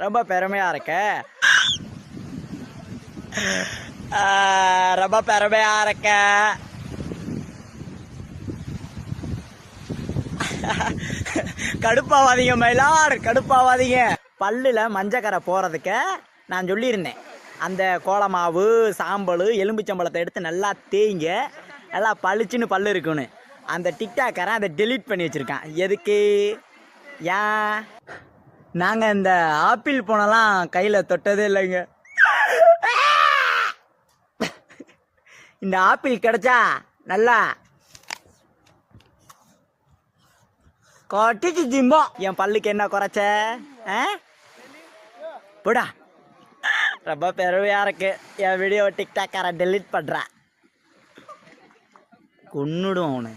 ரொம்ப பெருமையா இருக்க. ரொம்ப பெருமையா இருக்க. கடுப்பாவாதீங்க மயிலார், கடுப்பாவாதீங்க. பல்லுல மஞ்சக்கரை போறதுக்கு நான் சொல்லியிருந்தேன். அந்த கோலமாவு, சாம்பல், எலும்புச்சம்பளத்தை எடுத்து நல்லா தேய்ங்க, நல்லா பளிச்சுன்னு பல்லு இருக்குன்னு. அந்த டிக்டாக்கரை அதை டெலீட் பண்ணி வச்சுருக்கான். எதுக்கு? ஏன்? நாங்கள் இந்த ஆப்பிள் போனெல்லாம் கையில் தொட்டதே இல்லைங்க. இந்த ஆப்பிள் கிடைச்சா நல்லா கொட்டிச்சு திம்போம். என் பல்லுக்கு என்ன குறைச்ச? போடா. ரொம்ப பெருமையாக இருக்கு. என் வீடியோ டிக்டாக்கரை டெலீட் பண்ணுறேன். கொன்னுடும் அவனு.